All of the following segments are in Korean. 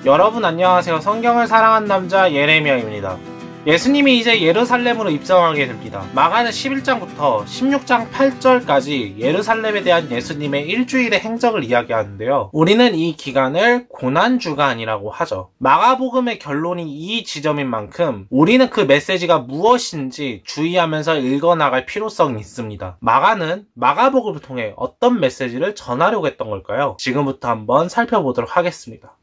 여러분 안녕하세요. 성경을 사랑한 남자 예레미야입니다. 예수님이 이제 예루살렘으로 입성하게 됩니다. 마가는 11장부터 16장 8절까지 예루살렘에 대한 예수님의 일주일의 행적을 이야기하는데요. 우리는 이 기간을 고난주간이라고 하죠. 마가복음의 결론이 이 지점인 만큼 우리는 그 메시지가 무엇인지 주의하면서 읽어나갈 필요성이 있습니다. 마가는 마가복음을 통해 어떤 메시지를 전하려고 했던 걸까요? 지금부터 한번 살펴보도록 하겠습니다.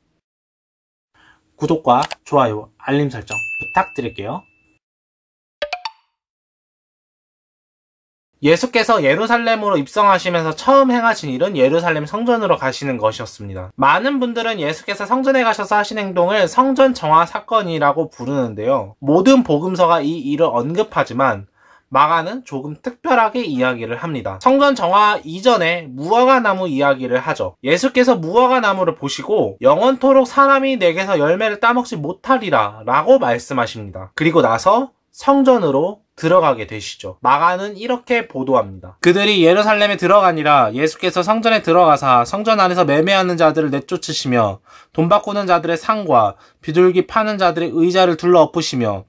구독과 좋아요, 알림 설정 부탁드릴게요. 예수께서 예루살렘으로 입성하시면서 처음 행하신 일은 예루살렘 성전으로 가시는 것이었습니다. 많은 분들은 예수께서 성전에 가셔서 하신 행동을 성전 정화 사건이라고 부르는데요. 모든 복음서가 이 일을 언급하지만 마가는 조금 특별하게 이야기를 합니다. 성전 정화 이전에 무화과 나무 이야기를 하죠. 예수께서 무화과 나무를 보시고 영원토록 사람이 내게서 열매를 따먹지 못하리라 라고 말씀하십니다. 그리고 나서 성전으로 들어가게 되시죠. 마가는 이렇게 보도합니다. 그들이 예루살렘에 들어가니라 예수께서 성전에 들어가사 성전 안에서 매매하는 자들을 내쫓으시며 돈 바꾸는 자들의 상과 비둘기 파는 자들의 의자를 둘러 엎으시며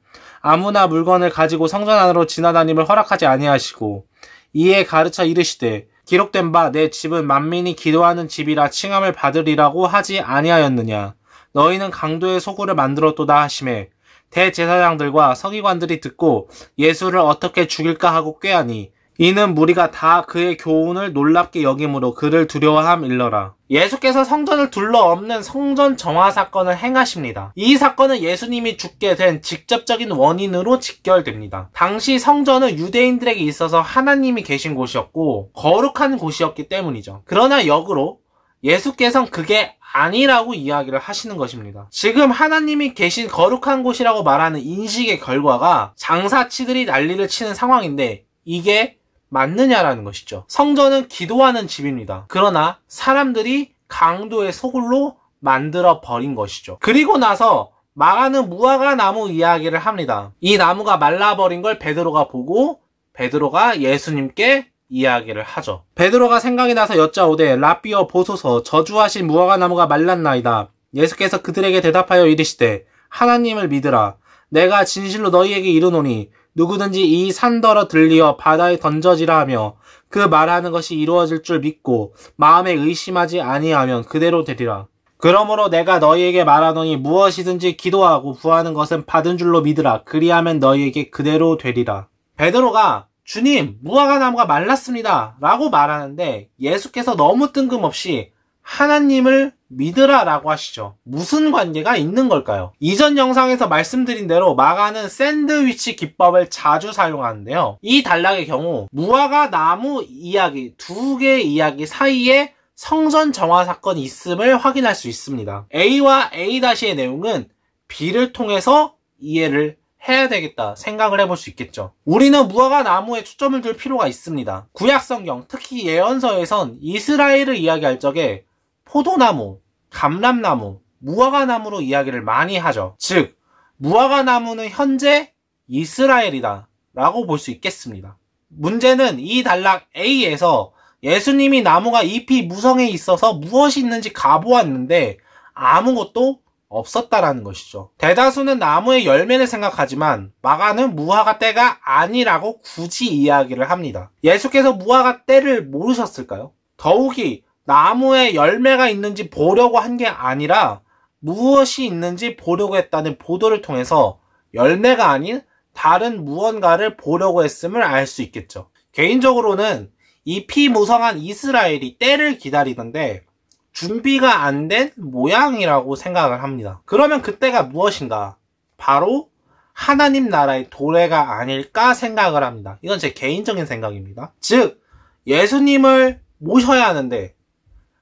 아무나 물건을 가지고 성전 안으로 지나다님을 허락하지 아니하시고 이에 가르쳐 이르시되 기록된 바 내 집은 만민이 기도하는 집이라 칭함을 받으리라고 하지 아니하였느냐. 너희는 강도의 소굴을 만들었도다 하시매 대제사장들과 서기관들이 듣고 예수를 어떻게 죽일까 하고 꾀하니 이는 무리가 다 그의 교훈을 놀랍게 여김으로 그를 두려워함일러라. 예수께서 성전을 둘러엎는 성전 정화 사건을 행하십니다. 이 사건은 예수님이 죽게 된 직접적인 원인으로 직결됩니다. 당시 성전은 유대인들에게 있어서 하나님이 계신 곳이었고 거룩한 곳이었기 때문이죠. 그러나 역으로 예수께서는 그게 아니라고 이야기를 하시는 것입니다. 지금 하나님이 계신 거룩한 곳이라고 말하는 인식의 결과가 장사치들이 난리를 치는 상황인데 이게 맞느냐라는 것이죠. 성전은 기도하는 집입니다. 그러나 사람들이 강도의 소굴로 만들어 버린 것이죠. 그리고 나서 마가는 무화과 나무 이야기를 합니다. 이 나무가 말라버린 걸 베드로가 보고 베드로가 예수님께 이야기를 하죠. 베드로가 생각이 나서 여짜오되 라삐어 보소서 저주하신 무화과 나무가 말랐나이다. 예수께서 그들에게 대답하여 이르시되 하나님을 믿으라. 내가 진실로 너희에게 이르노니 누구든지 이 산더러 들리어 바다에 던져지라 하며 그 말하는 것이 이루어질 줄 믿고 마음에 의심하지 아니하면 그대로 되리라. 그러므로 내가 너희에게 말하노니 무엇이든지 기도하고 구하는 것은 받은 줄로 믿으라. 그리하면 너희에게 그대로 되리라. 베드로가 주님, 무화과 나무가 말랐습니다 라고 말하는데 예수께서 너무 뜬금없이 하나님을 믿으라 라고 하시죠. 무슨 관계가 있는 걸까요? 이전 영상에서 말씀드린 대로 마가는 샌드위치 기법을 자주 사용하는데요. 이 단락의 경우 무화과 나무 이야기, 두 개의 이야기 사이에 성전 정화 사건이 있음을 확인할 수 있습니다. A와 A-의 내용은 B를 통해서 이해를 해야 되겠다 생각을 해볼 수 있겠죠. 우리는 무화과 나무에 초점을 둘 필요가 있습니다. 구약성경, 특히 예언서에선 이스라엘을 이야기할 적에 포도나무, 감람나무, 무화과 나무로 이야기를 많이 하죠. 즉, 무화과 나무는 현재 이스라엘이다 라고 볼 수 있겠습니다. 문제는 이 단락 A에서 예수님이 나무가 잎이 무성해 있어서 무엇이 있는지 가보았는데 아무것도 없었다라는 것이죠. 대다수는 나무의 열매를 생각하지만 마가는 무화과 떼가 아니라고 굳이 이야기를 합니다. 예수께서 무화과 떼를 모르셨을까요? 더욱이 나무에 열매가 있는지 보려고 한 게 아니라 무엇이 있는지 보려고 했다는 보도를 통해서 열매가 아닌 다른 무언가를 보려고 했음을 알 수 있겠죠. 개인적으로는 이 피무성한 이스라엘이 때를 기다리던데 준비가 안 된 모양이라고 생각을 합니다. 그러면 그때가 무엇인가? 바로 하나님 나라의 도래가 아닐까 생각을 합니다. 이건 제 개인적인 생각입니다. 즉 예수님을 모셔야 하는데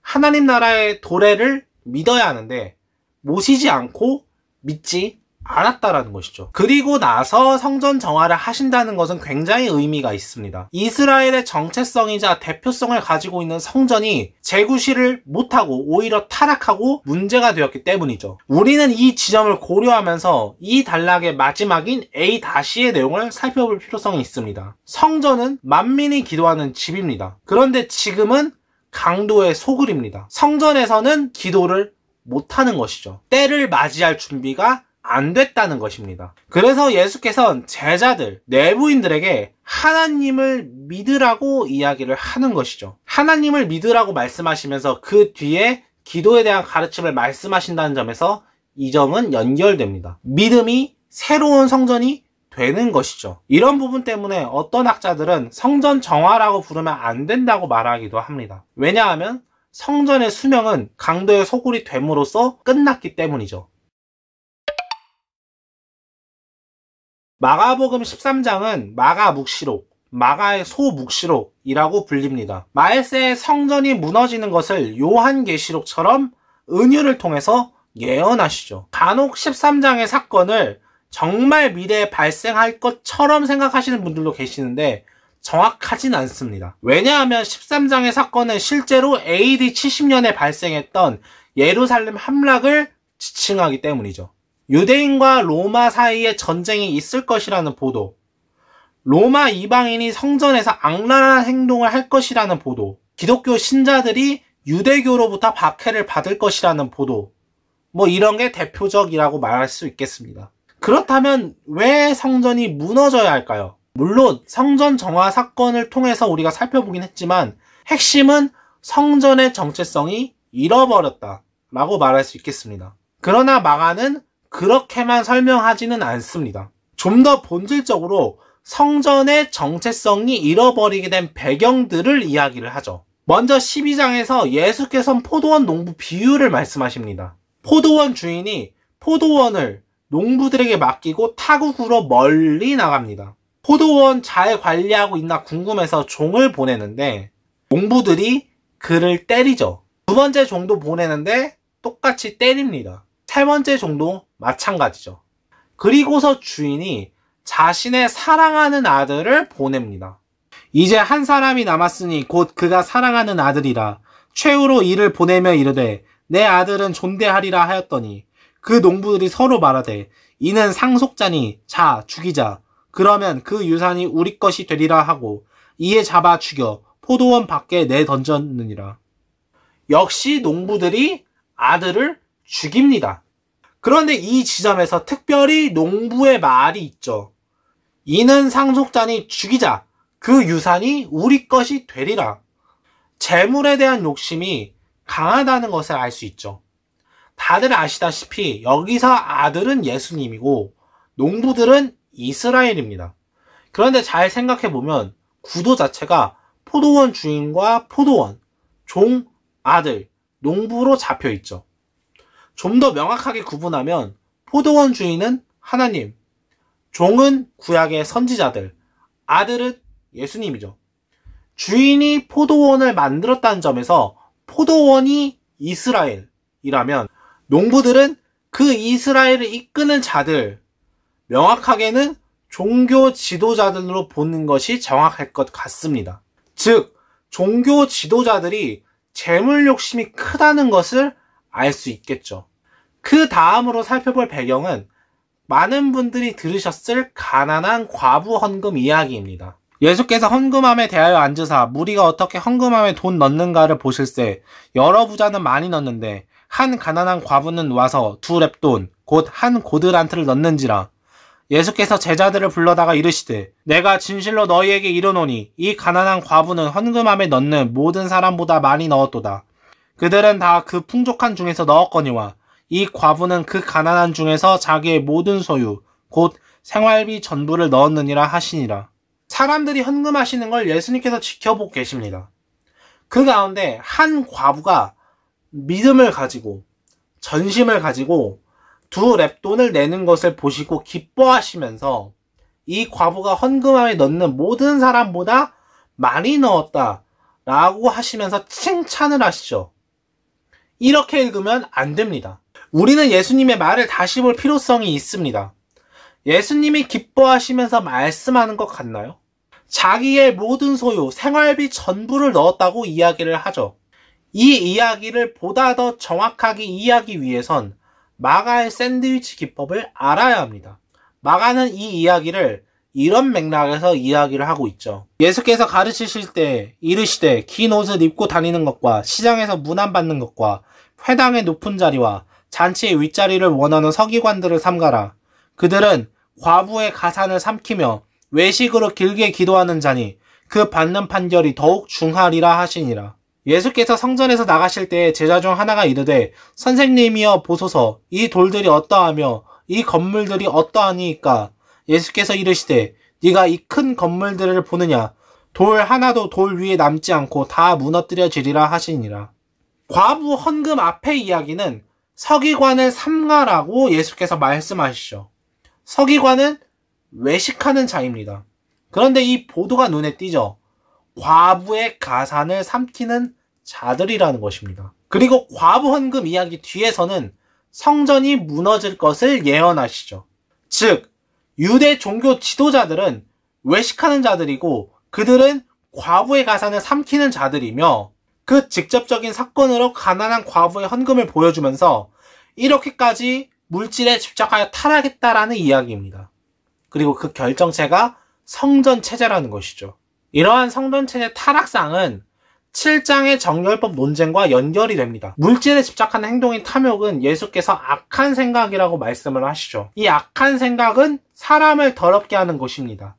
하나님 나라의 도래를 믿어야 하는데 모시지 않고 믿지 않았다라는 것이죠. 그리고 나서 성전 정화를 하신다는 것은 굉장히 의미가 있습니다. 이스라엘의 정체성이자 대표성을 가지고 있는 성전이 재구시를 못하고 오히려 타락하고 문제가 되었기 때문이죠. 우리는 이 지점을 고려하면서 이 단락의 마지막인 A-의 내용을 살펴볼 필요성이 있습니다. 성전은 만민이 기도하는 집입니다. 그런데 지금은 강도의 소굴입니다. 성전에서는 기도를 못하는 것이죠. 때를 맞이할 준비가 안 됐다는 것입니다. 그래서 예수께서는 제자들, 내부인들에게 하나님을 믿으라고 이야기를 하는 것이죠. 하나님을 믿으라고 말씀하시면서 그 뒤에 기도에 대한 가르침을 말씀하신다는 점에서 이 점은 연결됩니다. 믿음이 새로운 성전이 되는 것이죠. 이런 부분 때문에 어떤 학자들은 성전 정화라고 부르면 안 된다고 말하기도 합니다. 왜냐하면 성전의 수명은 강도의 소굴이 됨으로써 끝났기 때문이죠. 마가복음 13장은 마가묵시록, 마가의 소묵시록이라고 불립니다. 말세의 성전이 무너지는 것을 요한계시록처럼 은유를 통해서 예언하시죠. 간혹 13장의 사건을 정말 미래에 발생할 것처럼 생각하시는 분들도 계시는데 정확하진 않습니다. 왜냐하면 13장의 사건은 실제로 AD 70년에 발생했던 예루살렘 함락을 지칭하기 때문이죠. 유대인과 로마 사이에 전쟁이 있을 것이라는 보도, 로마 이방인이 성전에서 악랄한 행동을 할 것이라는 보도, 기독교 신자들이 유대교로부터 박해를 받을 것이라는 보도, 이런 게 대표적이라고 말할 수 있겠습니다. 그렇다면 왜 성전이 무너져야 할까요? 물론 성전 정화 사건을 통해서 우리가 살펴보긴 했지만 핵심은 성전의 정체성이 잃어버렸다라고 말할 수 있겠습니다. 그러나 마가는 그렇게만 설명하지는 않습니다. 좀 더 본질적으로 성전의 정체성이 잃어버리게 된 배경들을 이야기를 하죠. 먼저 12장에서 예수께서 포도원 농부 비유를 말씀하십니다. 포도원 주인이 포도원을 농부들에게 맡기고 타국으로 멀리 나갑니다. 포도원 잘 관리하고 있나 궁금해서 종을 보내는데 농부들이 그를 때리죠. 두 번째 종도 보내는데 똑같이 때립니다. 세 번째 종도 마찬가지죠. 그리고서 주인이 자신의 사랑하는 아들을 보냅니다. 이제 한 사람이 남았으니 곧 그가 사랑하는 아들이라. 최후로 이를 보내며 이르되 내 아들은 존대하리라 하였더니 그 농부들이 서로 말하되 이는 상속자니 자 죽이자. 그러면 그 유산이 우리 것이 되리라 하고 이에 잡아 죽여 포도원 밖에 내던졌느니라. 역시 농부들이 아들을 죽입니다. 그런데 이 지점에서 특별히 농부의 말이 있죠. 이는 상속자니 죽이자. 그 유산이 우리 것이 되리라. 재물에 대한 욕심이 강하다는 것을 알 수 있죠. 다들 아시다시피 여기서 아들은 예수님이고 농부들은 이스라엘입니다. 그런데 잘 생각해보면 구도 자체가 포도원 주인과 포도원, 종, 아들, 농부로 잡혀있죠. 좀 더 명확하게 구분하면 포도원 주인은 하나님, 종은 구약의 선지자들, 아들은 예수님이죠. 주인이 포도원을 만들었다는 점에서 포도원이 이스라엘이라면 농부들은 그 이스라엘을 이끄는 자들, 명확하게는 종교 지도자들로 보는 것이 정확할 것 같습니다. 즉, 종교 지도자들이 재물 욕심이 크다는 것을 알 수 있겠죠. 그 다음으로 살펴볼 배경은 많은 분들이 들으셨을 가난한 과부 헌금 이야기입니다. 예수께서 헌금함에 대하여 앉으사 무리가 어떻게 헌금함에 돈 넣는가를 보실세 여러 부자는 많이 넣는데 한 가난한 과부는 와서 2렙돈 곧 한 고드란트를 넣는지라. 예수께서 제자들을 불러다가 이르시되 내가 진실로 너희에게 이르노니 이 가난한 과부는 헌금함에 넣는 모든 사람보다 많이 넣었도다. 그들은 다 그 풍족한 중에서 넣었거니와 이 과부는 그 가난한 중에서 자기의 모든 소유 곧 생활비 전부를 넣었느니라 하시니라. 사람들이 헌금하시는 걸 예수님께서 지켜보고 계십니다. 그 가운데 한 과부가 믿음을 가지고 전심을 가지고 2렙돈을 내는 것을 보시고 기뻐하시면서 이 과부가 헌금함에 넣는 모든 사람보다 많이 넣었다 라고 하시면서 칭찬을 하시죠. 이렇게 읽으면 안 됩니다. 우리는 예수님의 말을 다시 볼 필요성이 있습니다. 예수님이 기뻐하시면서 말씀하는 것 같나요? 자기의 모든 소유, 생활비 전부를 넣었다고 이야기를 하죠. 이 이야기를 보다 더 정확하게 이해하기 위해선 마가의 샌드위치 기법을 알아야 합니다. 마가는 이 이야기를 이런 맥락에서 이야기를 하고 있죠. 예수께서 가르치실 때 이르시되 긴 옷을 입고 다니는 것과 시장에서 문안받는 것과 회당의 높은 자리와 잔치의 윗자리를 원하는 서기관들을 삼가라. 그들은 과부의 가산을 삼키며 외식으로 길게 기도하는 자니 그 받는 판결이 더욱 중하리라 하시니라. 예수께서 성전에서 나가실 때에 제자 중 하나가 이르되 선생님이여 보소서 이 돌들이 어떠하며 이 건물들이 어떠하니이까. 예수께서 이르시되 네가 이 큰 건물들을 보느냐. 돌 하나도 돌 위에 남지 않고 다 무너뜨려지리라 하시니라. 과부 헌금 앞의 이야기는 서기관을 삼가라고 예수께서 말씀하시죠. 서기관은 외식하는 자입니다. 그런데 이 보도가 눈에 띄죠. 과부의 가산을 삼키는 자들이라는 것입니다. 그리고 과부 헌금 이야기 뒤에서는 성전이 무너질 것을 예언하시죠. 즉 유대 종교 지도자들은 외식하는 자들이고 그들은 과부의 가산을 삼키는 자들이며 그 직접적인 사건으로 가난한 과부의 헌금을 보여주면서 이렇게까지 물질에 집착하여 타락했다라는 이야기입니다. 그리고 그 결정체가 성전체제라는 것이죠. 이러한 성전체제 타락상은 7장의 정결법 논쟁과 연결이 됩니다. 물질에 집착하는 행동인 탐욕은 예수께서 악한 생각이라고 말씀을 하시죠. 이 악한 생각은 사람을 더럽게 하는 것입니다.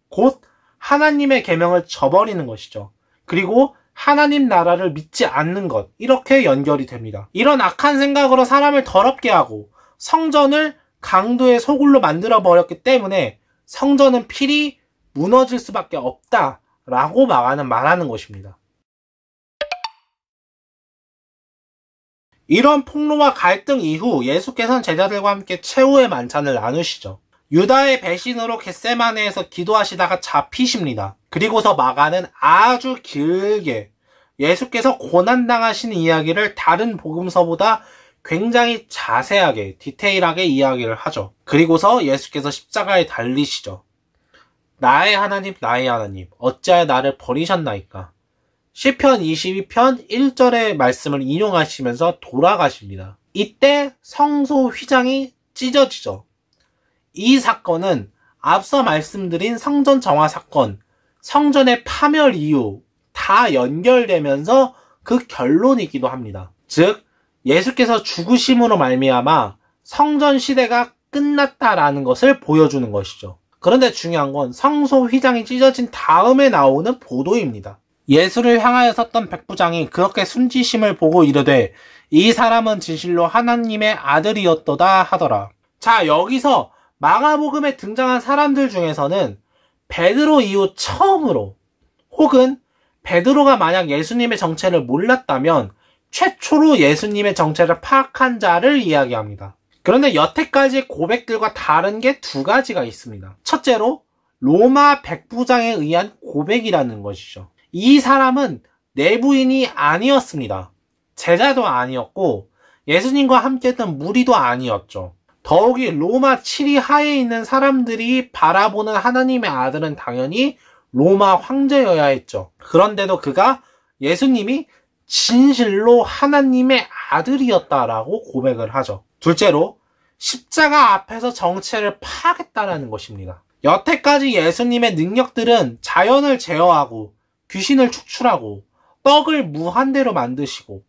곧 하나님의 계명을 저버리는 것이죠. 그리고 하나님 나라를 믿지 않는 것, 이렇게 연결이 됩니다. 이런 악한 생각으로 사람을 더럽게 하고 성전을 강도의 소굴로 만들어버렸기 때문에 성전은 필히 무너질 수밖에 없다라고 말하는 것입니다. 이런 폭로와 갈등 이후 예수께서는 제자들과 함께 최후의 만찬을 나누시죠. 유다의 배신으로 겟세마네에서 기도하시다가 잡히십니다. 그리고서 마가는 아주 길게 예수께서 고난당하신 이야기를 다른 복음서보다 굉장히 자세하게 디테일하게 이야기를 하죠. 그리고서 예수께서 십자가에 달리시죠. 나의 하나님 나의 하나님 어찌하여 나를 버리셨나이까. 시편 22편 1절의 말씀을 인용하시면서 돌아가십니다. 이때 성소 휘장이 찢어지죠. 이 사건은 앞서 말씀드린 성전 정화 사건, 성전의 파멸 이후 다 연결되면서 그 결론이기도 합니다. 즉 예수께서 죽으심으로 말미암아 성전 시대가 끝났다라는 것을 보여주는 것이죠. 그런데 중요한 건 성소 휘장이 찢어진 다음에 나오는 보도입니다. 예수를 향하여 섰던 백부장이 그렇게 순지심을 보고 이르되 이 사람은 진실로 하나님의 아들이었도다 하더라. 자, 여기서 마가복음에 등장한 사람들 중에서는 베드로 이후 처음으로 혹은 베드로가 만약 예수님의 정체를 몰랐다면 최초로 예수님의 정체를 파악한 자를 이야기합니다. 그런데 여태까지 고백들과 다른 게 두 가지가 있습니다. 첫째로 로마 백부장에 의한 고백이라는 것이죠. 이 사람은 내부인이 아니었습니다. 제자도 아니었고 예수님과 함께했던 무리도 아니었죠. 더욱이 로마 치리 하에 있는 사람들이 바라보는 하나님의 아들은 당연히 로마 황제여야 했죠. 그런데도 그가 예수님이 진실로 하나님의 아들이었다라고 고백을 하죠. 둘째로 십자가 앞에서 정체를 파악했다는 것입니다. 여태까지 예수님의 능력들은 자연을 제어하고 귀신을 축출하고 떡을 무한대로 만드시고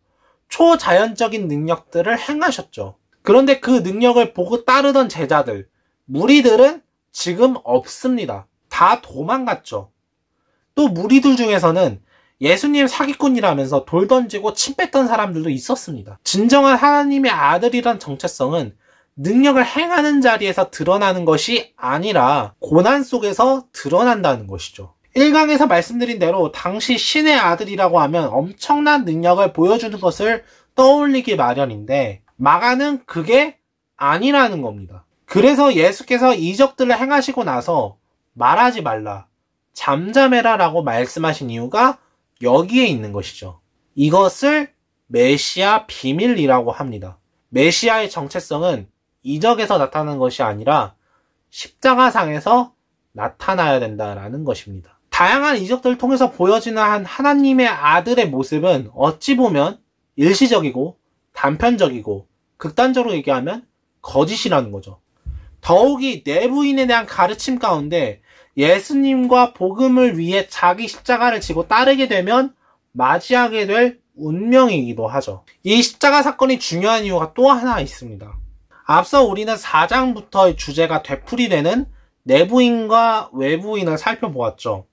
초자연적인 능력들을 행하셨죠. 그런데 그 능력을 보고 따르던 제자들, 무리들은 지금 없습니다. 다 도망갔죠. 또 무리들 중에서는 예수님 사기꾼이라면서 돌 던지고 침 뱉던 사람들도 있었습니다. 진정한 하나님의 아들이란 정체성은 능력을 행하는 자리에서 드러나는 것이 아니라 고난 속에서 드러난다는 것이죠. 1강에서 말씀드린 대로 당시 신의 아들이라고 하면 엄청난 능력을 보여주는 것을 떠올리기 마련인데 마가는 그게 아니라는 겁니다. 그래서 예수께서 이적들을 행하시고 나서 말하지 말라, 잠잠해라 라고 말씀하신 이유가 여기에 있는 것이죠. 이것을 메시아 비밀이라고 합니다. 메시아의 정체성은 이적에서 나타나는 것이 아니라 십자가상에서 나타나야 된다라는 것입니다. 다양한 이적들을 통해서 보여지는 한 하나님의 아들의 모습은 어찌 보면 일시적이고 단편적이고 극단적으로 얘기하면 거짓이라는 거죠. 더욱이 내부인에 대한 가르침 가운데 예수님과 복음을 위해 자기 십자가를 지고 따르게 되면 맞이하게 될 운명이기도 하죠. 이 십자가 사건이 중요한 이유가 또 하나 있습니다. 앞서 우리는 4장부터의 주제가 되풀이되는 내부인과 외부인을 살펴보았죠.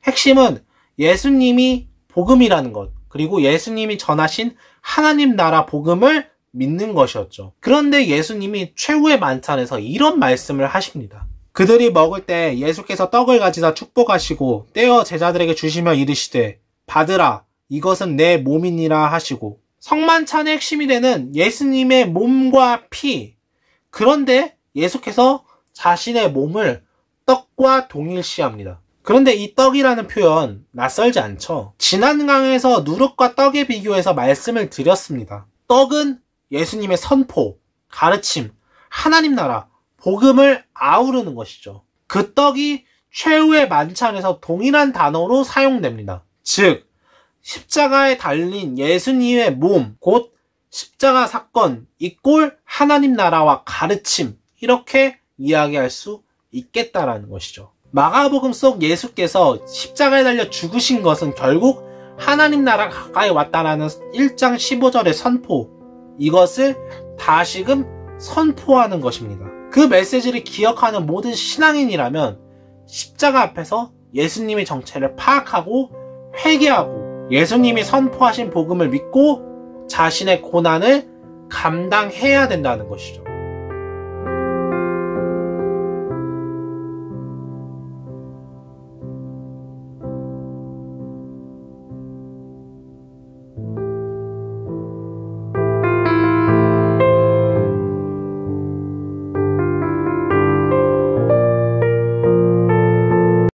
핵심은 예수님이 복음이라는 것, 그리고 예수님이 전하신 하나님 나라 복음을 믿는 것이었죠. 그런데 예수님이 최후의 만찬에서 이런 말씀을 하십니다. 그들이 먹을 때 예수께서 떡을 가지사 축복하시고 떼어 제자들에게 주시며 이르시되 받으라 이것은 내 몸이니라 하시고, 성만찬의 핵심이 되는 예수님의 몸과 피, 그런데 예수께서 자신의 몸을 떡과 동일시합니다. 그런데 이 떡이라는 표현 낯설지 않죠? 지난 강에서 누룩과 떡에 비교해서 말씀을 드렸습니다. 떡은 예수님의 선포, 가르침, 하나님 나라, 복음을 아우르는 것이죠. 그 떡이 최후의 만찬에서 동일한 단어로 사용됩니다. 즉 십자가에 달린 예수님의 몸, 곧 십자가 사건, 이꼴 하나님 나라와 가르침, 이렇게 이야기할 수 있겠다라는 것이죠. 마가복음 속 예수께서 십자가에 달려 죽으신 것은 결국 하나님 나라가 가까이 왔다라는 1장 15절의 선포, 이것을 다시금 선포하는 것입니다. 그 메시지를 기억하는 모든 신앙인이라면 십자가 앞에서 예수님의 정체를 파악하고 회개하고 예수님이 선포하신 복음을 믿고 자신의 고난을 감당해야 된다는 것이죠.